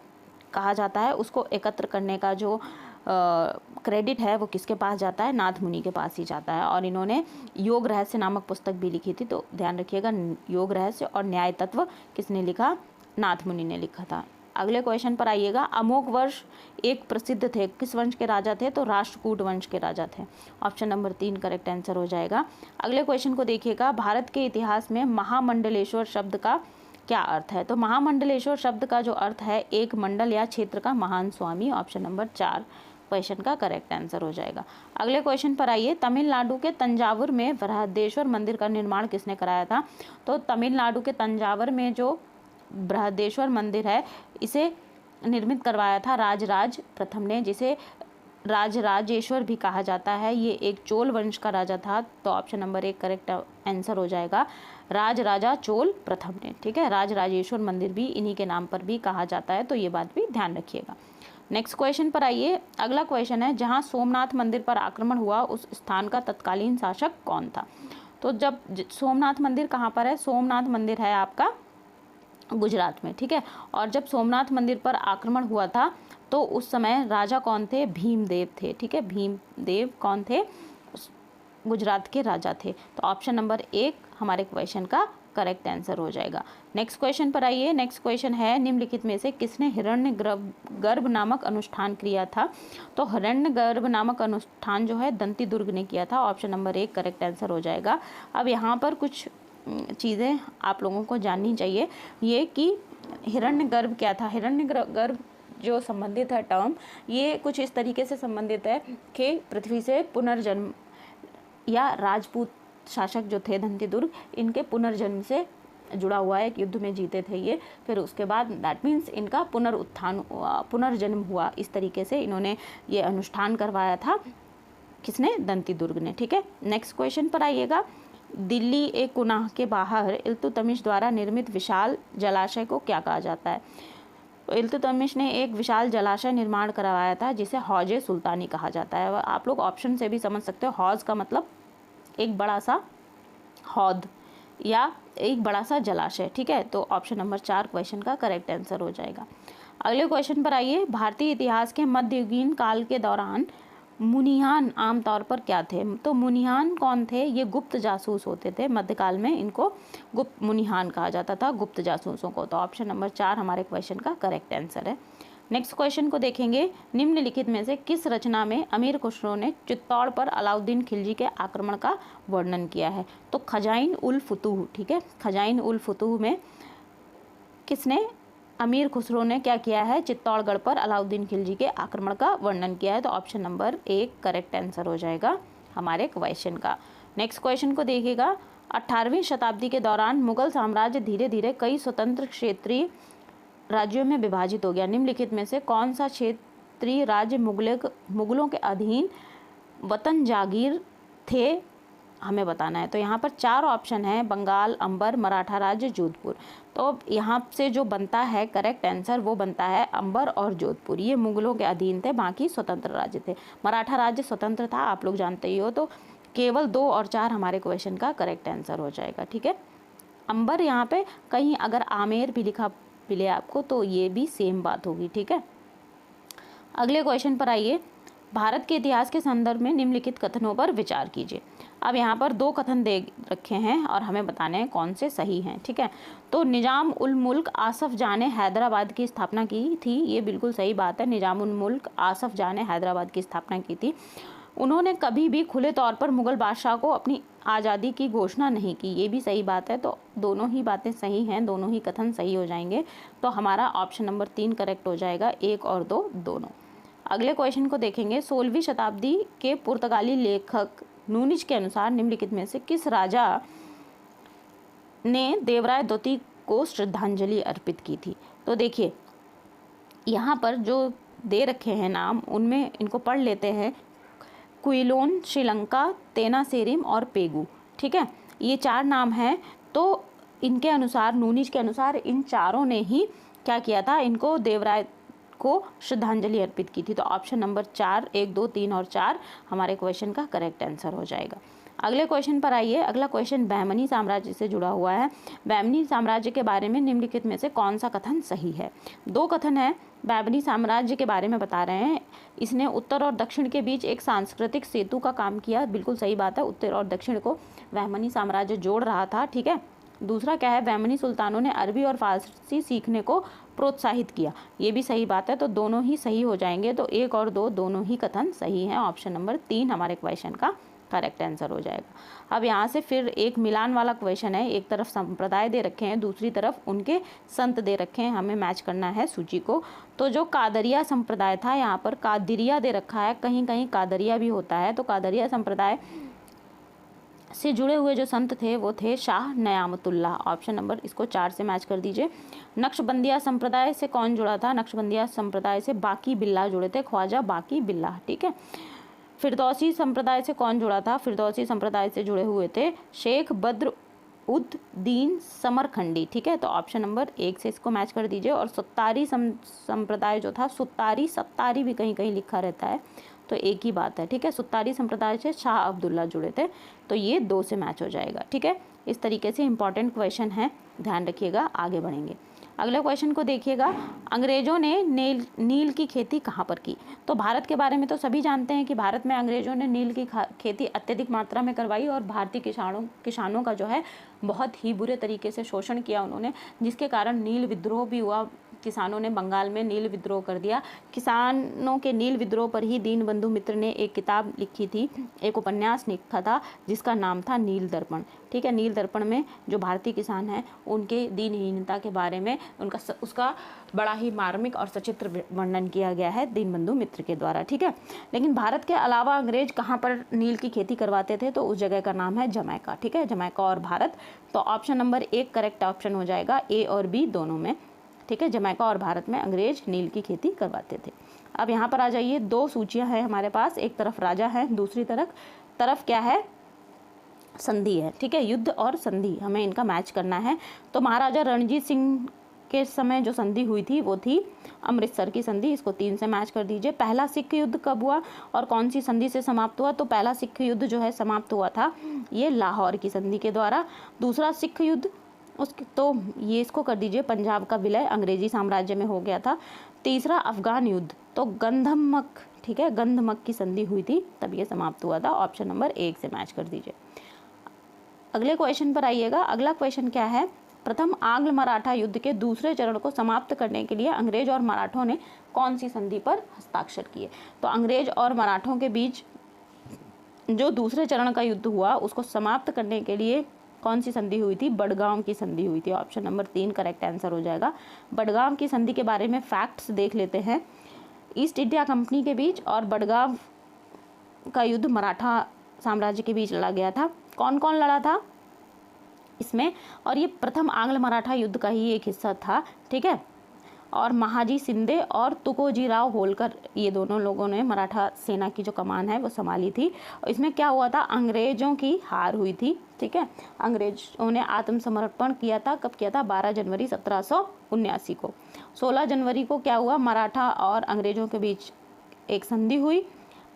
कहा जाता है, उसको एकत्र करने का जो क्रेडिट है वो किसके पास जाता है, नाथ मुनि के पास ही जाता है। और इन्होंने योग रहस्य नामक पुस्तक भी लिखी थी, तो ध्यान रखिएगा योग रहस्य और न्याय तत्व किसने लिखा, नाथ मुनि ने लिखा था। अगले क्वेश्चन पर आइएगा। अमोघ वर्ष एक प्रसिद्ध थे, किस वंश के राजा थे, तो राष्ट्रकूट वंश के राजा थे। ऑप्शन नंबर 3 करेक्ट आंसर हो जाएगा। अगले क्वेश्चन को देखिएगा। भारत के इतिहास में महामंडलेश्वर शब्द का क्या अर्थ है, तो महामंडलेश्वर शब्द का जो अर्थ है एक मंडल या क्षेत्र का महान स्वामी। ऑप्शन नंबर 4 क्वेश्चन का करेक्ट आंसर हो जाएगा। अगले क्वेश्चन पर आइए। तमिलनाडु के तंजावुर में बृहदेश्वर मंदिर का निर्माण किसने कराया था, तो तमिलनाडु के तंजावुर में जो बृहदेश्वर मंदिर है इसे निर्मित करवाया था राजराज प्रथम ने, जिसे राजराजेश्वर भी कहा जाता है। ये एक चोल वंश का राजा था, तो ऑप्शन नंबर 1 करेक्ट आंसर हो जाएगा, राजराजा चोल प्रथम ने, ठीक है। राजराजेश्वर मंदिर भी इन्हीं के नाम पर भी कहा जाता है, तो ये बात भी ध्यान रखिएगा। नेक्स्ट क्वेश्चन पर आइए। अगला क्वेश्चन है, जहाँ सोमनाथ मंदिर पर आक्रमण हुआ उस स्थान का तत्कालीन शासक कौन था, तो जब सोमनाथ मंदिर कहाँ पर है, सोमनाथ मंदिर है आपका गुजरात में, ठीक है। और जब सोमनाथ मंदिर पर आक्रमण हुआ था तो उस समय राजा कौन थे, भीमदेव थे, ठीक है। भीमदेव कौन थे, गुजरात के राजा थे, तो ऑप्शन नंबर 1 हमारे क्वेश्चन का करेक्ट आंसर हो जाएगा। नेक्स्ट क्वेश्चन पर आइए। नेक्स्ट क्वेश्चन है, निम्नलिखित में से किसने हिरण्यगर्भ नामक अनुष्ठान किया था, तो हिरण्यगर्भ नामक अनुष्ठान जो है दंतीदुर्ग ने किया था। ऑप्शन नंबर 1 करेक्ट आंसर हो जाएगा। अब यहाँ पर कुछ चीज़ें आप लोगों को जाननी चाहिए, ये कि हिरण्यगर्भ क्या था। हिरण्यगर्भ जो संबंधित है टर्म, ये कुछ इस तरीके से संबंधित है कि पृथ्वी से पुनर्जन्म या राजपूत शासक जो थे दंतीदुर्ग, इनके पुनर्जन्म से जुड़ा हुआ है। एक युद्ध में जीते थे ये, फिर उसके बाद दैट मीन्स इनका पुनर्जन्म हुआ। इस तरीके से इन्होंने ये अनुष्ठान करवाया था, किसने, दंतीदुर्ग ने, ठीक है। नेक्स्ट क्वेश्चन पर आइएगा। दिल्ली एक कुनाह के बाहर इल्तुतमिश द्वारा निर्मित विशाल जलाशय को क्या कहा जाता है, तो इल्तुतमिश ने एक विशाल जलाशय निर्माण करवाया था जिसे हौज सुल्तानी कहा जाता है। आप लोग ऑप्शन से भी समझ सकते हो, हौज का मतलब एक बड़ा सा हौद या एक बड़ा सा जलाशय, ठीक है। तो ऑप्शन नंबर 4 क्वेश्चन का करेक्ट आंसर हो जाएगा। अगले क्वेश्चन पर आइए। भारतीय इतिहास के मध्ययुगीन काल के दौरान मुनिहान आमतौर पर क्या थे, तो मुनिहान कौन थे, ये गुप्त जासूस होते थे मध्यकाल में, इनको गुप्त मुनिहान कहा जाता था, गुप्त जासूसों को। तो ऑप्शन नंबर 4 हमारे क्वेश्चन का करेक्ट आंसर है। नेक्स्ट क्वेश्चन को देखेंगे। निम्नलिखित में से किस रचना में अमीर खुसरो ने चित्तौड़ पर अलाउद्दीन खिलजी के आक्रमण का वर्णन किया है, तो खजाइन उल फुतूह, ठीक है। खजाइन उल फुतूह में किसने, अमीर खुसरो ने क्या किया है, चित्तौड़गढ़ पर अलाउद्दीन खिलजी के आक्रमण का वर्णन किया है, तो ऑप्शन नंबर 1 करेक्ट आंसर हो जाएगा हमारे क्वेश्चन का। नेक्स्ट क्वेश्चन को देखिएगा। 18वीं शताब्दी के दौरान मुगल साम्राज्य धीरे धीरे कई स्वतंत्र क्षेत्रीय राज्यों में विभाजित हो गया। निम्नलिखित में से कौन सा क्षेत्रीय राज्य मुगलों के अधीन वतन जागीर थे, हमें बताना है। तो यहाँ पर 4 ऑप्शन है, बंगाल, अंबर, मराठा राज्य, जोधपुर। तो यहाँ से जो बनता है करेक्ट आंसर वो बनता है अंबर और जोधपुर, ये मुगलों के अधीन थे, बाकी स्वतंत्र राज्य थे। मराठा राज्य स्वतंत्र था, आप लोग जानते ही हो, तो केवल 2 और 4 हमारे क्वेश्चन का करेक्ट आंसर हो जाएगा, ठीक है। अंबर यहाँ पे कहीं अगर आमेर भी लिखा मिले आपको तो ये भी सेम बात होगी, ठीक है। अगले क्वेश्चन पर आइए। भारत के इतिहास के संदर्भ में निम्नलिखित कथनों पर विचार कीजिए। अब यहाँ पर 2 कथन दे रखे हैं और हमें बताने हैं कौन से सही हैं, ठीक है। तो निजाम उल मुल्क आसफ जाह ने हैदराबाद की स्थापना की थी, ये बिल्कुल सही बात है। निजाम उल मुल्क आसफ जाह ने हैदराबाद की स्थापना की थी। उन्होंने कभी भी खुले तौर पर मुगल बादशाह को अपनी आज़ादी की घोषणा नहीं की, ये भी सही बात है। तो दोनों ही बातें सही हैं, दोनों ही कथन सही हो जाएंगे, तो हमारा ऑप्शन नंबर 3 करेक्ट हो जाएगा, 1 और 2 दोनों। अगले क्वेश्चन को देखेंगे। 16वीं शताब्दी के पुर्तगाली लेखक नूनिज के अनुसार निम्नलिखित में से किस राजा ने देवराय द्वितीय को श्रद्धांजलि अर्पित की थी, तो देखिए यहाँ पर जो दे रखे हैं नाम, उनमें इनको पढ़ लेते हैं। क्विलोन, श्रीलंका, तेनासेरिम और पेगु। ठीक है, ये 4 नाम हैं। तो इनके अनुसार, नूनिज के अनुसार, इन चारों ने ही क्या किया था, इनको देवराय को श्रद्धांजलि अर्पित की थी। तो ऑप्शन नंबर 4, 1, 2, 3 और 4 हमारे क्वेश्चन का करेक्ट आंसर हो जाएगा। अगले क्वेश्चन पर आइए। अगला क्वेश्चन बहमनी साम्राज्य से जुड़ा हुआ है। बहमनी साम्राज्य के बारे में निम्नलिखित में से कौन सा कथन सही है? 2 कथन है बहमनी साम्राज्य के बारे में बता रहे हैं। इसने उत्तर और दक्षिण के बीच एक सांस्कृतिक सेतु का काम किया। बिल्कुल सही बात है, उत्तर और दक्षिण को बहमनी साम्राज्य जोड़ रहा था। ठीक है। दूसरा क्या है, बहमनी सुल्तानों ने अरबी और फारसी सीखने को प्रोत्साहित किया। ये भी सही बात है, तो दोनों ही सही हो जाएंगे। तो 1 और 2 दोनों ही कथन सही हैं। ऑप्शन नंबर 3 हमारे क्वेश्चन का करेक्ट आंसर हो जाएगा। अब यहाँ से फिर एक मिलान वाला क्वेश्चन है। एक तरफ संप्रदाय दे रखे हैं, दूसरी तरफ उनके संत दे रखे हैं। हमें मैच करना है सूची को। तो जो कादरिया संप्रदाय था, यहाँ पर कादिरिया दे रखा है, कहीं कहीं कादरिया भी होता है। तो कादरिया संप्रदाय से जुड़े हुए जो संत थे वो थे शाह नयामतुल्लाह। ऑप्शन नंबर इसको 4 से मैच कर दीजिए। नक्शबंदिया संप्रदाय से कौन जुड़ा था? नक्शबंदिया संप्रदाय से बाकी बिल्ला जुड़े थे, ख्वाजा बाकी बिल्ला। ठीक है। फिरदौसी संप्रदाय से कौन जुड़ा था? फिरदौसी संप्रदाय से जुड़े हुए थे शेख बद्र उद दीन समरखंडी। ठीक है। तो ऑप्शन नंबर 1 से इसको मैच कर दीजिए। और सुत्तारी संप्रदाय जो था, सुत्तारी सत्तारी भी कहीं कहीं लिखा रहता है, तो एक ही बात है। ठीक है। सुत्तारी संप्रदाय से शाह अब्दुल्ला जुड़े थे, तो ये 2 से मैच हो जाएगा। ठीक है। इस तरीके से इंपॉर्टेंट क्वेश्चन है, ध्यान रखिएगा। आगे बढ़ेंगे। अगले क्वेश्चन को देखिएगा। अंग्रेजों ने नील की खेती कहाँ पर की? तो भारत के बारे में तो सभी जानते हैं कि भारत में अंग्रेजों ने नील की खेती अत्यधिक मात्रा में करवाई और भारतीय किसानों का जो है बहुत ही बुरे तरीके से शोषण किया उन्होंने, जिसके कारण नील विद्रोह भी हुआ। किसानों ने बंगाल में नील विद्रोह कर दिया। किसानों के नील विद्रोह पर ही दीनबंधु मित्र ने एक किताब लिखी थी, एक उपन्यास लिखा था जिसका नाम था नील दर्पण। ठीक है। नील दर्पण में जो भारतीय किसान हैं उनके दीनहीनता के बारे में उसका बड़ा ही मार्मिक और सचित्र वर्णन किया गया है दीनबंधु मित्र के द्वारा। ठीक है। लेकिन भारत के अलावा अंग्रेज कहाँ पर नील की खेती करवाते थे? तो उस जगह का नाम है जमैका। ठीक है। जमैका और भारत। तो ऑप्शन नंबर 1 करेक्ट ऑप्शन हो जाएगा, ए और बी दोनों में। ठीक है। जमैका और भारत में अंग्रेज नील की खेती करवाते थे। अब यहाँ पर आ जाइए। 2 सूचियाँ हैं हमारे पास, एक तरफ राजा है, दूसरी तरफ क्या है? संधि है। ठीक है। युद्ध और संधि हमें इनका मैच करना है। तो महाराजा रणजीत सिंह के समय जो संधि हुई थी वो थी अमृतसर की संधि। इसको 3 से मैच कर दीजिए। पहला सिख युद्ध कब हुआ और कौन सी संधि से समाप्त हुआ? तो पहला सिख युद्ध जो है समाप्त हुआ था ये लाहौर की संधि के द्वारा। दूसरा सिख युद्ध तो ये इसको कर दीजिए, पंजाब का विलय अंग्रेजी साम्राज्य में हो गया था। तीसरा अफगान युद्ध, तो गंधमक, ठीक है, गंधमक की संधि हुई थी तब ये समाप्त हुआ था। ऑप्शन नंबर 1 से मैच कर दीजिए। अगले क्वेश्चन पर आइएगा। अगला क्वेश्चन क्या है? प्रथम आंग्ल मराठा युद्ध के दूसरे चरण को समाप्त करने के लिए अंग्रेज और मराठों ने कौन सी संधि पर हस्ताक्षर किए? तो अंग्रेज और मराठों के बीच जो दूसरे चरण का युद्ध हुआ उसको समाप्त करने के लिए कौन सी संधि हुई थी? बडगाम की संधि हुई थी। ऑप्शन नंबर 3 करेक्ट आंसर हो जाएगा। बडगाम की संधि के बारे में फैक्ट्स देख लेते हैं। ईस्ट इंडिया कंपनी के बीच और बडगाम का युद्ध मराठा साम्राज्य के बीच लड़ा गया था। कौन कौन लड़ा था इसमें? और ये प्रथम आंग्ल मराठा युद्ध का ही एक हिस्सा था। ठीक है। और महाजी शिंदे और तुकोजीराव होलकर, ये दोनों लोगों ने मराठा सेना की जो कमान है वो संभाली थी। और इसमें क्या हुआ था? अंग्रेजों की हार हुई थी। ठीक है। अंग्रेजों ने आत्मसमर्पण किया था। कब किया था? 12 जनवरी 1779 को। 16 जनवरी को क्या हुआ? मराठा और अंग्रेजों के बीच एक संधि हुई।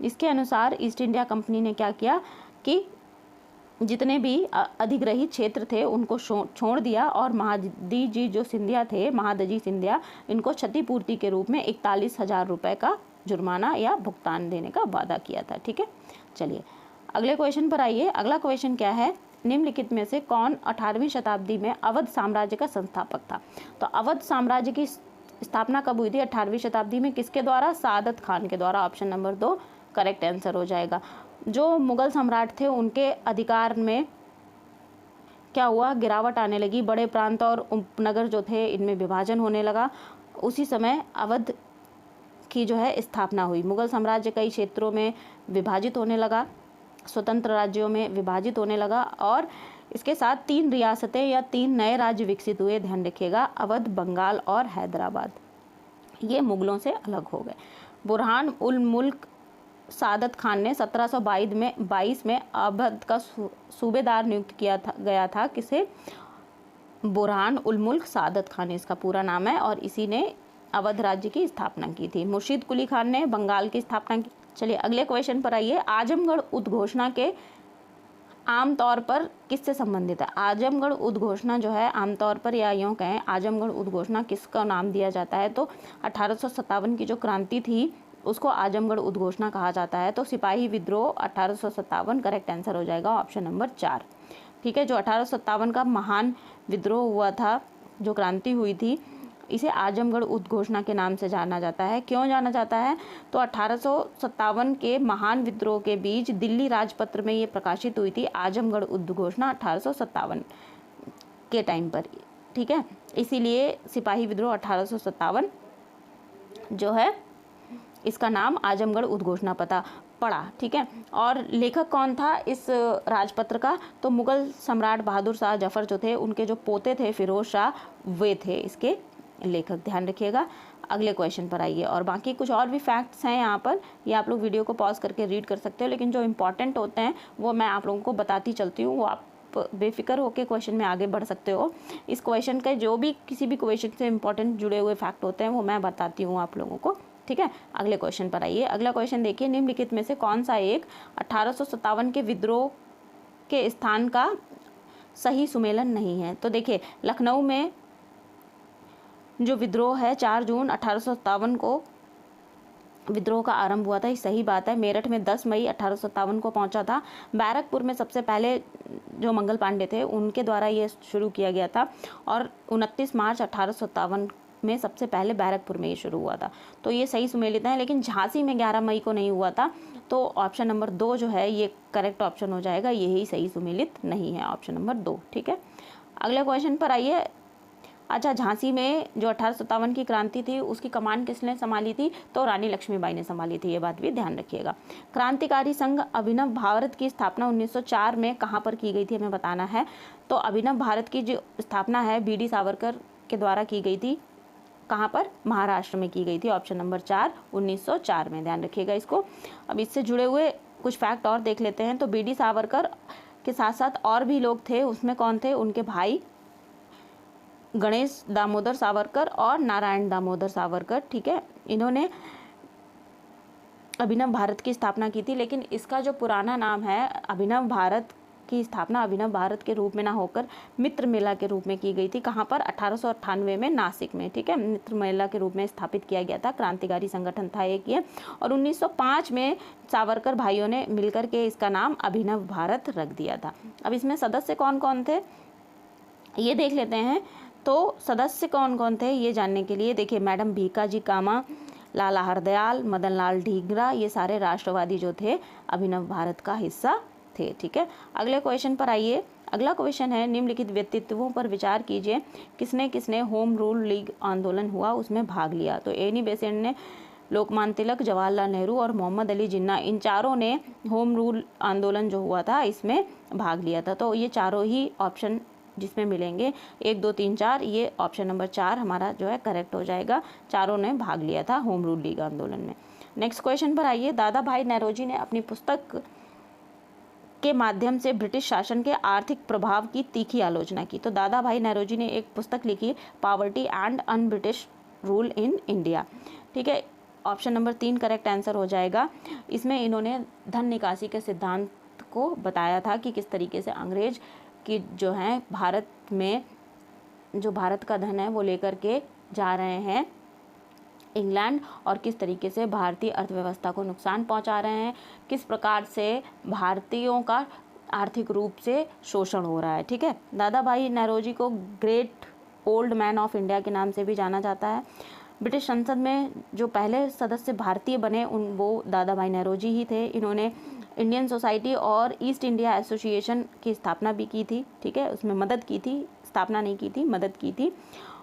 इसके अनुसार ईस्ट इंडिया कंपनी ने क्या किया कि जितने भी अधिग्रहित क्षेत्र थे उनको छोड़ दिया और महादजी जो सिंधिया थे, महादजी सिंधिया, इनको क्षतिपूर्ति के रूप में 41,000 रुपये का जुर्माना या भुगतान देने का वादा किया था। ठीक है। चलिए अगले क्वेश्चन पर आइए। अगला क्वेश्चन क्या है? निम्नलिखित में से कौन 18वीं शताब्दी में अवध साम्राज्य का संस्थापक था? तो अवध साम्राज्य की स्थापना कब हुई थी 18वीं शताब्दी में? किसके द्वारा? सादत खान के द्वारा। ऑप्शन नंबर 2 करेक्ट आंसर हो जाएगा। जो मुगल सम्राट थे उनके अधिकार में क्या हुआ? गिरावट आने लगी। बड़े प्रांत और उपनगर जो थे इनमें विभाजन होने लगा। उसी समय अवध की जो है स्थापना हुई। मुगल साम्राज्य कई क्षेत्रों में विभाजित होने लगा, स्वतंत्र राज्यों में विभाजित होने लगा और इसके साथ 3 रियासतें या 3 नए राज्य विकसित हुए। ध्यान रखिएगा, अवध, बंगाल और हैदराबाद। ये मुगलों से अलग हो गए। बुरहान उल मुल्क सादत खान ने 1722 में अवध का सूबेदार नियुक्त किया गया था। किसे? बुरहान उल मुल्क सादत खान इसका पूरा नाम है, और इसी ने अवध राज्य की स्थापना की थी। मुर्शीद कुली खान ने बंगाल की स्थापना की। चलिए अगले क्वेश्चन पर आइए। आजमगढ़ उद्घोषणा के आमतौर पर किससे संबंधित है? आजमगढ़ उद्घोषणा जो है आमतौर पर, या यूँ कहें आजमगढ़ उद्घोषणा किसका नाम दिया जाता है? तो 1857 की जो क्रांति थी उसको आजमगढ़ उद्घोषणा कहा जाता है। तो सिपाही विद्रोह 1857 करेक्ट आंसर हो जाएगा, ऑप्शन नंबर 4। ठीक है, जो 1857 का महान विद्रोह हुआ था, जो क्रांति हुई थी, इसे आजमगढ़ उद्घोषणा के नाम से जाना जाता है। क्यों जाना जाता है? तो 1857 के महान विद्रोह के बीच दिल्ली राजपत्र में ये प्रकाशित हुई थी, आजमगढ़ उद्घोषणा 1857 के टाइम पर। ठीक है, इसीलिए सिपाही विद्रोह 1857 जो है इसका नाम आजमगढ़ उद्घोषणा पड़ा। ठीक है, और लेखक कौन था इस राजपत्र का? तो मुगल सम्राट बहादुर शाह जफर जो थे, उनके जो पोते थे फिरोज शाह, वे थे इसके लेखक, ध्यान रखिएगा। अगले क्वेश्चन पर आइए, और बाकी कुछ और भी फैक्ट्स हैं यहाँ पर, ये आप लोग वीडियो को पॉज करके रीड कर सकते हो, लेकिन जो इंपॉर्टेंट होते हैं वो मैं आप लोगों को बताती चलती हूँ, वो आप बेफिक्र होकर क्वेश्चन में आगे बढ़ सकते हो। इस क्वेश्चन के जो भी किसी भी क्वेश्चन से इंपॉर्टेंट जुड़े हुए फैक्ट होते हैं वो मैं बताती हूँ आप लोगों को। ठीक है, अगले क्वेश्चन पर आइए। अगला क्वेश्चन देखिए, निम्नलिखित में से कौन सा एक 1857 के विद्रोह के स्थान का सही सुमेलन नहीं है? तो देखिए, लखनऊ में जो विद्रोह है 4 जून 1857 को विद्रोह का आरंभ हुआ था, ये सही बात है। मेरठ में 10 मई 1857 को पहुंचा था। बैरकपुर में सबसे पहले जो मंगल पांडे थे उनके द्वारा ये शुरू किया गया था, और 29 मार्च 1857 में सबसे पहले बैरकपुर में ये शुरू हुआ था। तो ये सही सुमेलित है, लेकिन झांसी में 11 मई को नहीं हुआ था। तो ऑप्शन नंबर 2 जो है ये करेक्ट ऑप्शन हो जाएगा, यही सही सुमेलित नहीं है, ऑप्शन नंबर 2। ठीक है, अगले क्वेश्चन पर आइए। अच्छा, झांसी में जो 1857 की क्रांति थी उसकी कमान किसने संभाली थी? तो रानी लक्ष्मीबाई ने संभाली थी, ये बात भी ध्यान रखिएगा। क्रांतिकारी संघ अभिनव भारत की स्थापना 1904 में कहाँ पर की गई थी, हमें बताना है। तो अभिनव भारत की जो स्थापना है BD सावरकर के द्वारा की गई थी। कहाँ पर? महाराष्ट्र में की गई थी, ऑप्शन नंबर 4, 1904 में, ध्यान रखिएगा इसको। अब इससे जुड़े हुए कुछ फैक्ट और देख लेते हैं। तो BD सावरकर के साथ साथ और भी लोग थे, उसमें कौन थे? उनके भाई गणेश दामोदर सावरकर और नारायण दामोदर सावरकर। ठीक है, इन्होंने अभिनव भारत की स्थापना की थी, लेकिन इसका जो पुराना नाम है, अभिनव भारत की स्थापना अभिनव भारत के रूप में ना होकर मित्र मेला के रूप में की गई थी। कहाँ पर? 1898 में नासिक में। ठीक है, मित्र मेला के रूप में स्थापित किया गया था, क्रांतिकारी संगठन था एक ये। और 1905 में सावरकर भाइयों ने मिलकर के इसका नाम अभिनव भारत रख दिया था। अब इसमें सदस्य कौन कौन थे ये देख लेते हैं। तो सदस्य कौन कौन थे ये जानने के लिए देखिए, मैडम भीकाजी कामा, लाला हरदयाल, मदन लाल ढींगरा, ये सारे राष्ट्रवादी जो थे अभिनव भारत का हिस्सा थे। ठीक है, अगले क्वेश्चन पर आइए। अगला क्वेश्चन है, निम्नलिखित व्यक्तित्वों पर विचार कीजिए, किसने किसने होम रूल लीग आंदोलन हुआ उसमें भाग लिया? तो एनी बेसेंट ने, लोकमान्य तिलक, जवाहरलाल नेहरू और मोहम्मद अली जिन्ना, इन चारों ने होम रूल आंदोलन जो हुआ था इसमें भाग लिया था। तो ये चारों ही ऑप्शन जिसमें मिलेंगे 1, 2, 3, 4, ये ऑप्शन नंबर 4 हमारा जो है करेक्ट हो जाएगा। चारों ने भाग लिया था होम रूल लीग आंदोलन में। नेक्स्ट क्वेश्चन पर आइए। दादा भाई नौरोजी ने अपनी पुस्तक के माध्यम से ब्रिटिश शासन के आर्थिक प्रभाव की तीखी आलोचना की। तो दादा भाई नौरोजी ने एक पुस्तक लिखी, poverty and un British rule in India. ठीक है, ऑप्शन नंबर 3 करेक्ट आंसर हो जाएगा। इसमें इन्होंने धन निकासी के सिद्धांत को बताया था कि किस तरीके से अंग्रेज की जो है भारत में जो भारत का धन है वो लेकर के जा रहे हैं इंग्लैंड, और किस तरीके से भारतीय अर्थव्यवस्था को नुकसान पहुंचा रहे हैं, किस प्रकार से भारतीयों का आर्थिक रूप से शोषण हो रहा है। ठीक है, दादा भाई नौरोजी को great old man of India के नाम से भी जाना जाता है। ब्रिटिश संसद में जो पहले सदस्य भारतीय बने वो दादा भाई नौरोजी ही थे। इन्होंने इंडियन सोसाइटी और ईस्ट इंडिया एसोसिएशन की स्थापना भी की थी। ठीक है, उसमें मदद की थी, स्थापना नहीं की थी, मदद की थी।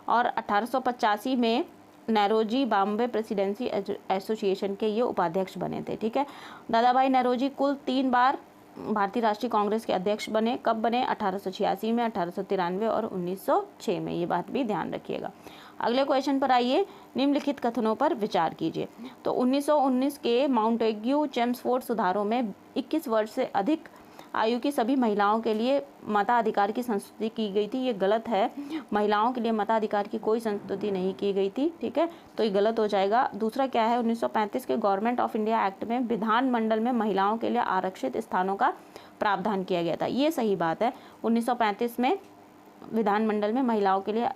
और 1885 में नौरोजी बॉम्बे प्रेसिडेंसी एसोसिएशन के ये उपाध्यक्ष बने थे। ठीक है, दादा भाई नौरोजी कुल 3 बार भारतीय राष्ट्रीय कांग्रेस के अध्यक्ष बने, कब बने? 1886 में, 1893 और 1906 में। ये बात भी ध्यान रखिएगा। अगले क्वेश्चन पर आइए, निम्नलिखित कथनों पर विचार कीजिए। तो 1919 के माउंटेग्यू चेम्सफोर्ड सुधारों में 21 वर्ष से अधिक आयु की सभी महिलाओं के लिए मताधिकार की संस्तुति की गई थी। ये गलत है, महिलाओं के लिए मताधिकार की कोई संस्तुति नहीं की गई थी, ठीक है, तो ये गलत हो जाएगा। दूसरा क्या है, 1935 के गवर्नमेंट ऑफ इंडिया एक्ट में विधानमंडल में महिलाओं के लिए आरक्षित स्थानों का प्रावधान किया गया था। ये सही बात है, 1935 में विधानमंडल में महिलाओं के लिए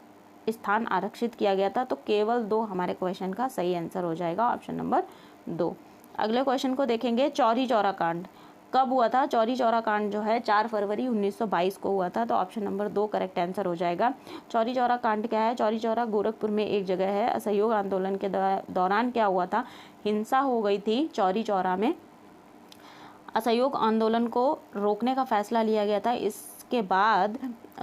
स्थान आरक्षित किया गया था। तो केवल 2 हमारे क्वेश्चन का सही आंसर हो जाएगा, ऑप्शन नंबर 2। अगले क्वेश्चन को देखेंगे, चौरी चौरा कांड कब हुआ था? चौरी चौरा कांड जो है 4 फरवरी 1922 को हुआ था, तो ऑप्शन नंबर 2 करेक्ट आंसर हो जाएगा। चौरी चौरा कांड क्या है? चौरी चौरा गोरखपुर में एक जगह है। असहयोग आंदोलन के दौरान क्या हुआ था? हिंसा हो गई थी चौरी चौरा में। असहयोग आंदोलन को रोकने का फैसला लिया गया था। इसके बाद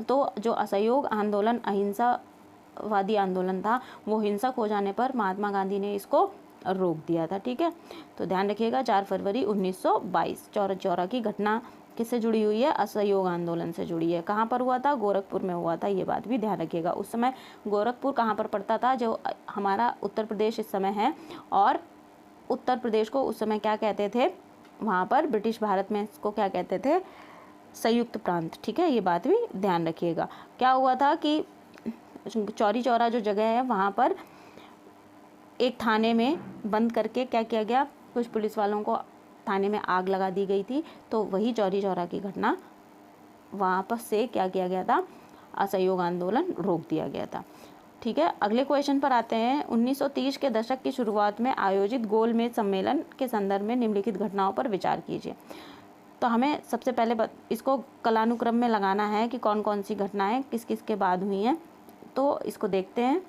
तो जो असहयोग आंदोलन अहिंसावादी आंदोलन था, वो हिंसक हो जाने पर महात्मा गांधी ने इसको रोक दिया था, ठीक है। तो ध्यान रखिएगा, 4 फरवरी 1922। चौरा चौरा की घटना किससे जुड़ी हुई है? असहयोग आंदोलन से जुड़ी है। कहाँ पर हुआ था? गोरखपुर में हुआ था, ये बात भी ध्यान रखिएगा। उस समय गोरखपुर कहाँ पर पड़ता था? जो हमारा उत्तर प्रदेश इस समय है, और उत्तर प्रदेश को उस समय क्या कहते थे? वहाँ पर ब्रिटिश भारत में इसको क्या कहते थे? संयुक्त प्रांत, ठीक है, ये बात भी ध्यान रखिएगा। क्या हुआ था कि चौरी चौरा जो जगह है वहाँ पर एक थाने में बंद करके क्या किया गया? कुछ पुलिस वालों को थाने में आग लगा दी गई थी। तो वही चौरी चौरा की घटना, वहाँ पर से क्या किया गया था? असहयोग आंदोलन रोक दिया गया था, ठीक है। अगले क्वेश्चन पर आते हैं। 1930 के दशक की शुरुआत में आयोजित गोलमेज सम्मेलन के संदर्भ में निम्नलिखित घटनाओं पर विचार कीजिए। तो हमें सबसे पहले इसको कालानुक्रम में लगाना है कि कौन कौन सी घटनाएं किस किस के बाद हुई हैं। तो इसको देखते हैं।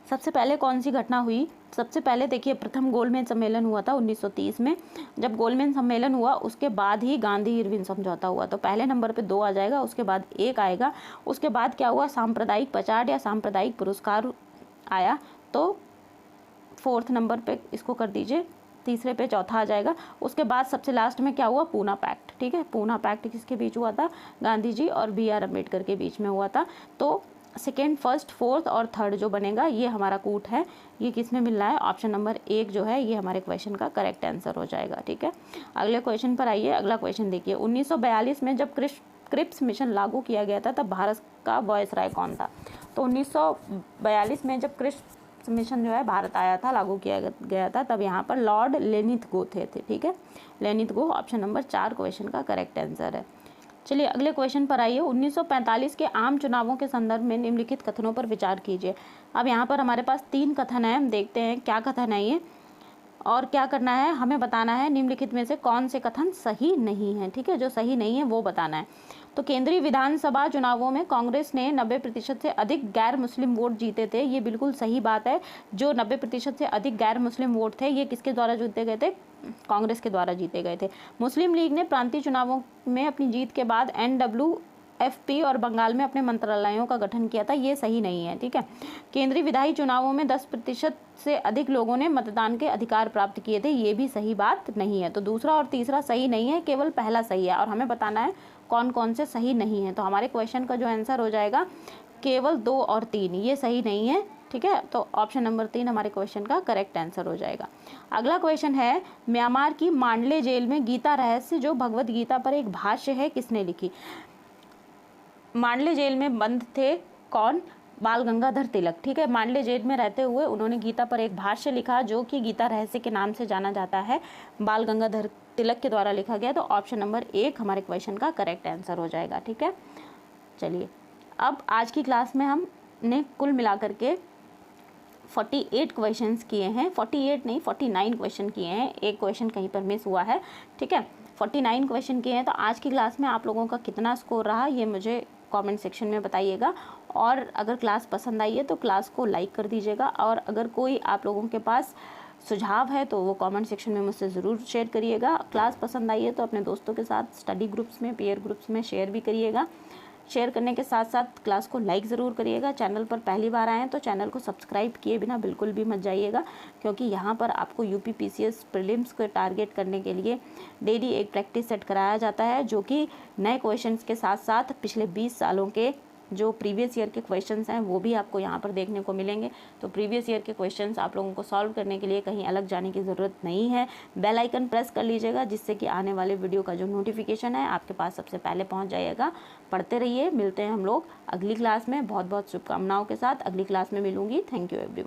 सबसे पहले कौन सी घटना हुई? सबसे पहले देखिए, प्रथम गोलमेज सम्मेलन हुआ था 1930 में। जब गोलमेज सम्मेलन हुआ उसके बाद ही गांधी इरविन समझौता हुआ। तो पहले नंबर पे 2 आ जाएगा, उसके बाद 1 आएगा। उसके बाद क्या हुआ? सांप्रदायिक पचाड़ या सांप्रदायिक पुरस्कार आया। तो 4th नंबर पे इसको कर दीजिए, तीसरे पे चौथा आ जाएगा। उसके बाद सबसे लास्ट में क्या हुआ? पूना पैक्ट, ठीक है। पूना पैक्ट किसके बीच हुआ था? गांधी जी और BR अम्बेडकर के बीच में हुआ था। तो 2nd, 1st, 4th और 3rd जो बनेगा ये हमारा कूट है। ये किस में मिल रहा है? ऑप्शन नंबर 1 जो है ये हमारे क्वेश्चन का करेक्ट आंसर हो जाएगा, ठीक है। अगले क्वेश्चन पर आइए। अगला क्वेश्चन देखिए, 1942 में जब क्रिप्स मिशन लागू किया गया था तब भारत का वायसराय कौन था? तो 1942 में जब क्रिप्स मिशन जो है भारत आया था, लागू किया गया था, तब यहाँ पर लॉर्ड लेनिथगो थे, ठीक है। लेनिथगो ऑप्शन नंबर 4 क्वेश्चन का करेक्ट आंसर है। चलिए अगले क्वेश्चन पर आइए। 1945 के आम चुनावों के संदर्भ में निम्नलिखित कथनों पर विचार कीजिए। अब यहाँ पर हमारे पास 3 कथन हैं, हम देखते हैं क्या कथन है ये, और क्या करना है हमें बताना है निम्नलिखित में से कौन से कथन सही नहीं है, ठीक है। जो सही नहीं है वो बताना है। तो केंद्रीय विधानसभा चुनावों में कांग्रेस ने 90% से अधिक गैर मुस्लिम वोट जीते थे। ये बिल्कुल सही बात है। जो 90% से अधिक गैर मुस्लिम वोट थे ये किसके द्वारा जीते गए थे? कांग्रेस के द्वारा जीते गए थे। मुस्लिम लीग ने प्रांतीय चुनावों में अपनी जीत के बाद NWFP और बंगाल में अपने मंत्रालयों का गठन किया था। ये सही नहीं है, ठीक है। केंद्रीय विधायी चुनावों में 10% से अधिक लोगों ने मतदान के अधिकार प्राप्त किए थे। ये भी सही बात नहीं है। तो दूसरा और तीसरा सही नहीं है, केवल पहला सही है, और हमें बताना है कौन कौन से सही नहीं है। तो हमारे क्वेश्चन का जो आंसर हो जाएगा केवल 2 और 3, ये सही नहीं है, ठीक है। तो ऑप्शन नंबर 3 हमारे क्वेश्चन का करेक्ट आंसर हो जाएगा। अगला क्वेश्चन है, म्यांमार की मांडले जेल में गीता रहस्य जो भगवत गीता पर एक भाष्य है किसने लिखी? मांडले जेल में बंद थे कौन? बाल गंगाधर तिलक, ठीक है। मांडले जेल में रहते हुए उन्होंने गीता पर एक भाष्य लिखा जो कि गीता रहस्य के नाम से जाना जाता है, बाल गंगाधर तिलक के द्वारा लिखा गया। तो ऑप्शन नंबर 1 हमारे क्वेश्चन का करेक्ट आंसर हो जाएगा, ठीक है। चलिए अब आज की क्लास में हमने कुल मिलाकर के 48 क्वेश्चंस किए हैं। 48 नहीं 49 क्वेश्चन किए हैं, एक क्वेश्चन कहीं पर मिस हुआ है, ठीक है। 49 क्वेश्चन किए हैं। तो आज की क्लास में आप लोगों का कितना स्कोर रहा ये मुझे कमेंट सेक्शन में बताइएगा, और अगर क्लास पसंद आई है तो क्लास को लाइक कर दीजिएगा, और अगर कोई आप लोगों के पास सुझाव है तो वो कमेंट सेक्शन में मुझसे ज़रूर शेयर करिएगा। क्लास पसंद आई है तो अपने दोस्तों के साथ स्टडी ग्रुप्स में, पीयर ग्रुप्स में शेयर भी करिएगा, शेयर करने के साथ साथ क्लास को लाइक ज़रूर करिएगा। चैनल पर पहली बार आए हैं तो चैनल को सब्सक्राइब किए बिना बिल्कुल भी मत जाइएगा, क्योंकि यहाँ पर आपको यूपी पीसीएस प्रीलिम्स को टारगेट करने के लिए डेली एक प्रैक्टिस सेट कराया जाता है, जो कि नए क्वेश्चंस के साथ साथ पिछले 20 सालों के जो प्रीवियस ईयर के क्वेश्चंस हैं वो भी आपको यहाँ पर देखने को मिलेंगे। तो प्रीवियस ईयर के क्वेश्चंस आप लोगों को सॉल्व करने के लिए कहीं अलग जाने की ज़रूरत नहीं है। बेल आइकन प्रेस कर लीजिएगा, जिससे कि आने वाले वीडियो का जो नोटिफिकेशन है आपके पास सबसे पहले पहुँच जाएगा। पढ़ते रहिए। मिलते हैं हम लोग अगली क्लास में। बहुत बहुत शुभकामनाओं के साथ अगली क्लास में मिलूंगी। Thank you everyone.